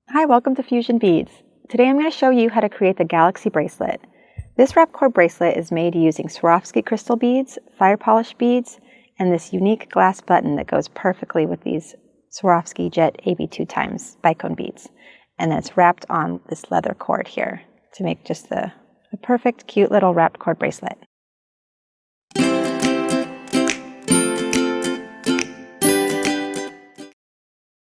Hi, welcome to Fusion Beads. Today I'm going to show you how to create the Galaxy Bracelet. This wrap cord bracelet is made using Swarovski crystal beads, fire polished beads, and this unique glass button that goes perfectly with these Swarovski Jet AB 2x Bicone beads. And then it's wrapped on this leather cord here to make just a perfect, cute little wrapped cord bracelet.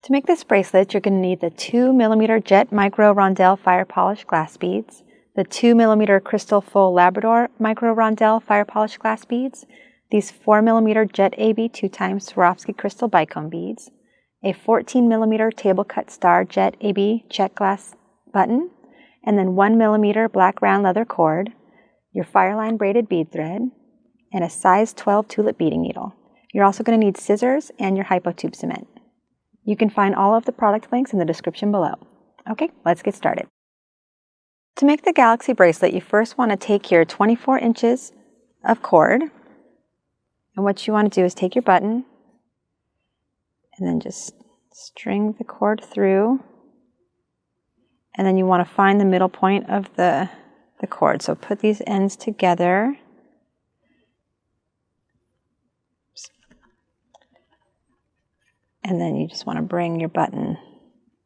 To make this bracelet, you're going to need the 2mm Jet Micro Rondelle Fire Polished Glass Beads, the 2mm Crystal Full Labrador Micro Rondelle Fire Polished Glass Beads, these 4mm Jet AB 2x Swarovski Crystal Bicone Beads, a 14mm Tablecut Star Jet AB Czech Glass Button, and then 1mm black round leather cord, your FireLine braided bead thread, and a size 12 Tulip beading needle. You're also going to need scissors and your hypo tube cement. You can find all of the product links in the description below. Okay, let's get started. To make the Galaxy bracelet, you first want to take your 24 inches of cord, and what you want to do is take your button and then just string the cord through, and then you want to find the middle point of the cord. So put these ends together. And then you just want to bring your button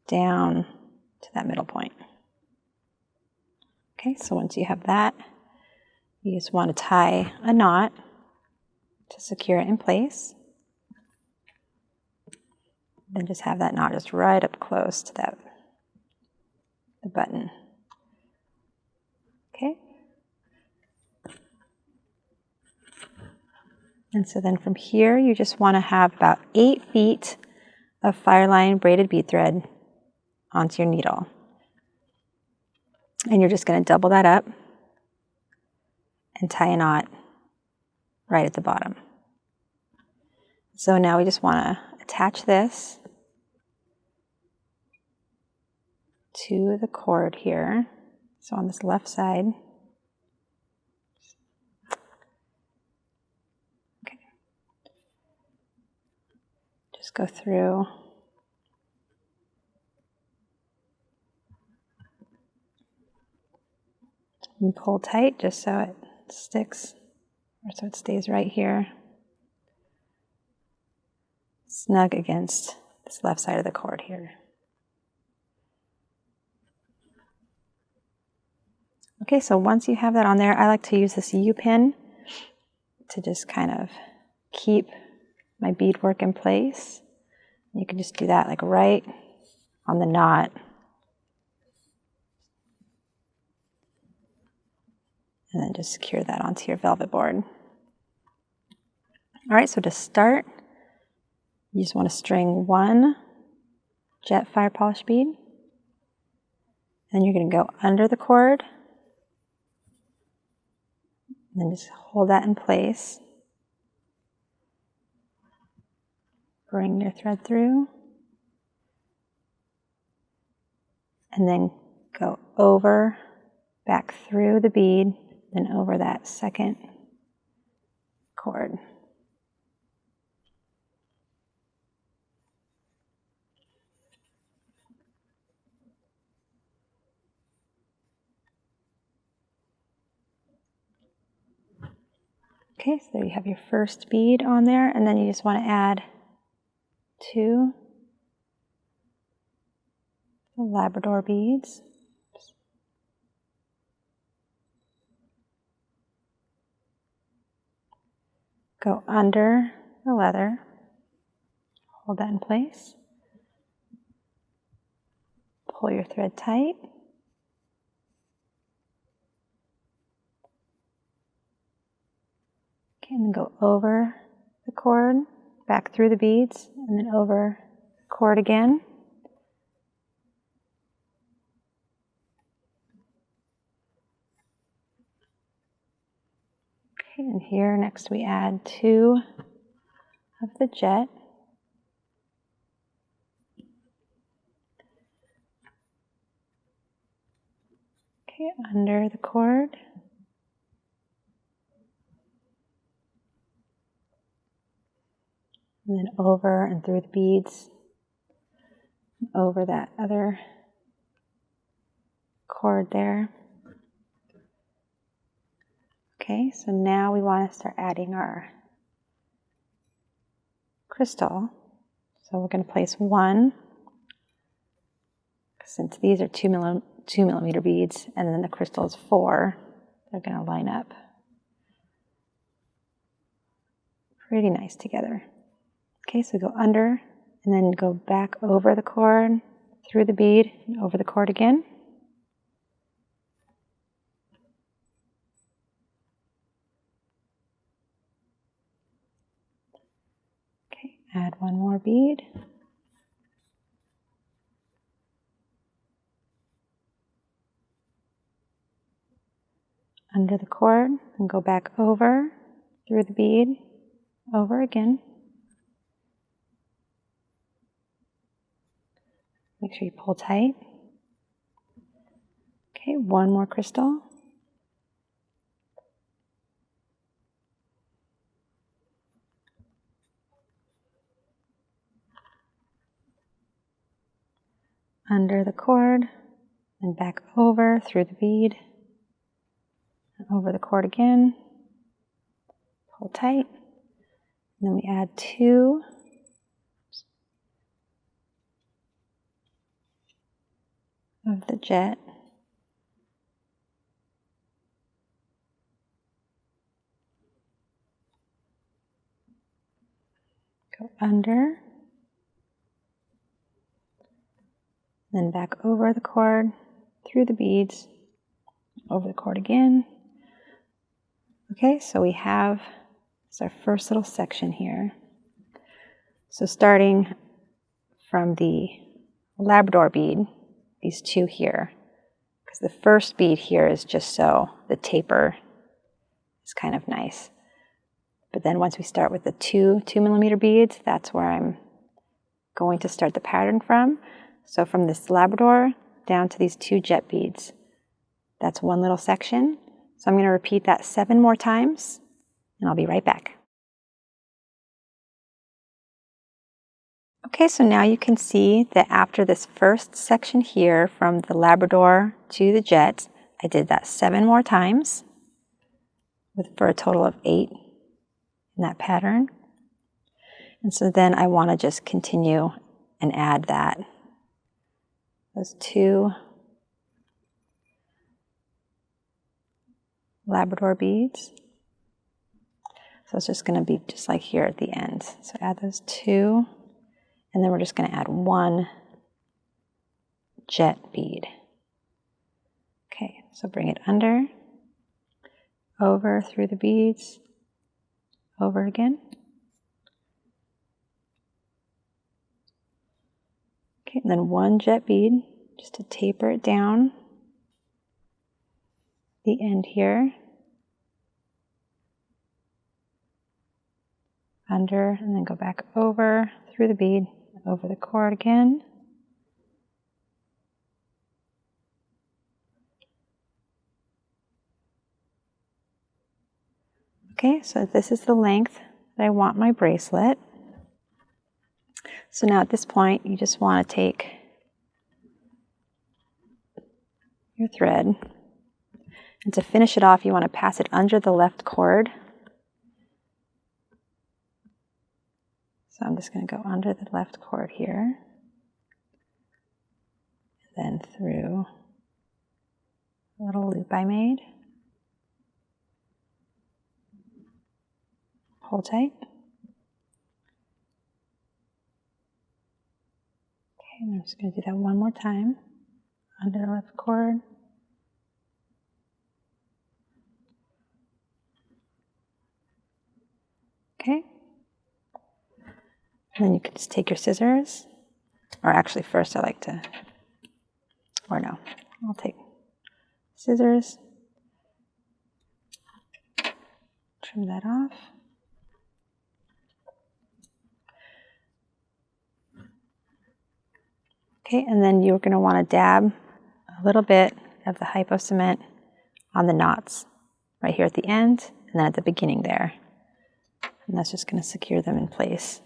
down to that middle point. Okay, so once you have that, you just want to tie a knot to secure it in place. Then just have that knot just right up close to the button. Okay. And so then from here, you just want to have about 8 feet of FireLine braided bead thread onto your needle. And you're just going to double that up and tie a knot right at the bottom. So now we just want to attach this to the cord here. So on this left side. Okay. Just go through. And pull tight just so it sticks, or so it stays right here, snug against this left side of the cord here. Okay, so once you have that on there, I like to use this U-pin to just kind of keep my beadwork in place. You can just do that like right on the knot. And then just secure that onto your velvet board. All right, so to start, you just want to string one jet fire polish bead. Then you're going to go under the cord. And then just hold that in place. Bring your thread through. And then go over, back through the bead, then over that second cord. Okay, so there you have your first bead on there, and then you just want to add 2 Labrador beads. Go under the leather, hold that in place, pull your thread tight, okay, and then go over the cord, back through the beads, and then over the cord again. Okay, and here next we add 2 of the jet. Okay, under the cord. And then over and through the beads, over that other cord there. Okay, so now we want to start adding our crystal. So we're going to place one, since these are 2 millimeter beads, and then the crystal is 4, they're going to line up pretty nice together. Okay, so go under, and then go back over the cord, through the bead, and over the cord again. Okay, add one more bead. Under the cord, and go back over, through the bead, over again. Make sure you pull tight. Okay, one more crystal. Under the cord, and back over through the bead, and over the cord again. Pull tight. And then we add 2 of the jet. Go under, then back over the cord, through the beads, over the cord again. Okay, so we have our first little section here. So starting from the Labrador bead, these 2 here, because the first bead here is just so the taper is kind of nice. But then once we start with the 2 millimeter beads, that's where I'm going to start the pattern from. So from this Labrador down to these 2 jet beads, that's one little section. So I'm going to repeat that 7 more times, and I'll be right back. Okay, so now you can see that after this first section here, from the Labrador to the jet, I did that 7 more times, for a total of 8 in that pattern. And so then I want to just continue and add those 2 Labrador beads. So it's just going to be just like here at the end. So add those 2, and then we're just going to add 1 jet bead. Okay, so bring it under, over through the beads, over again. Okay, and then 1 jet bead, just to taper it down the end here. Under, and then go back over through the bead, over the cord again. Okay, so this is the length that I want my bracelet. So now at this point, you just want to take your thread, and to finish it off, you want to pass it under the left cord. So I'm just going to go under the left cord here, and then through a little loop I made. Pull tight. Okay, and I'm just going to do that one more time. Under the left cord. Okay. And then you can just take your scissors, or actually first I'll take scissors, trim that off. Okay, and then you're going to want to dab a little bit of the hypo cement on the knots right here at the end, and then at the beginning there. And that's just going to secure them in place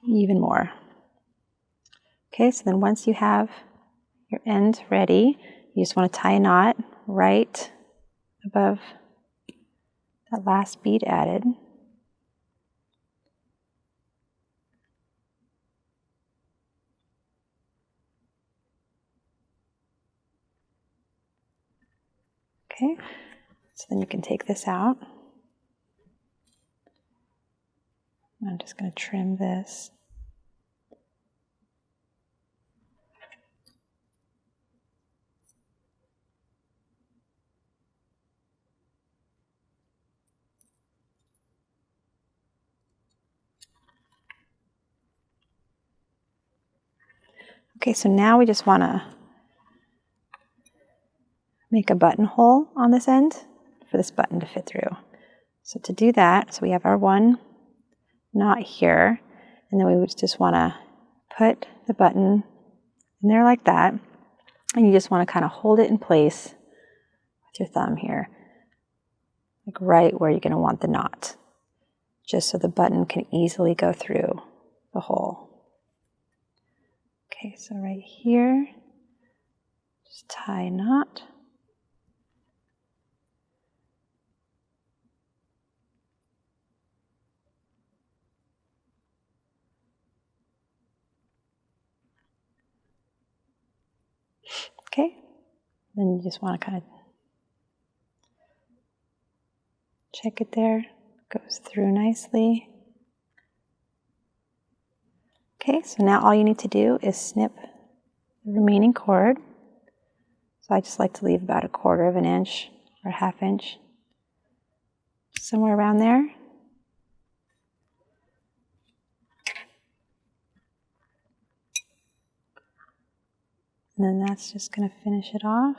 even more. Okay, so then once you have your end ready, You just want to tie a knot right above that last bead added. Okay, so then you can take this out. I'm just going to trim this. Okay, so now we just want to make a buttonhole on this end for this button to fit through. So to do that, so we have our one knot here, and then we would just want to put the button in there like that, and you just want to kind of hold it in place with your thumb here, like right where you're going to want the knot, just so the button can easily go through the hole. Okay, so right here, just tie a knot. Okay, then you just want to kind of check it there, goes through nicely. Okay, so now all you need to do is snip the remaining cord. So I just like to leave about 1/4 of an inch or 1/2 inch, somewhere around there. And then that's just going to finish it off.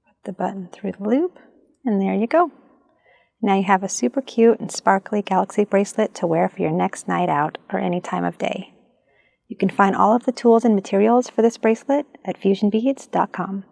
Put the button through the loop, and there you go. Now you have a super cute and sparkly Galaxy bracelet to wear for your next night out or any time of day. You can find all of the tools and materials for this bracelet at fusionbeads.com.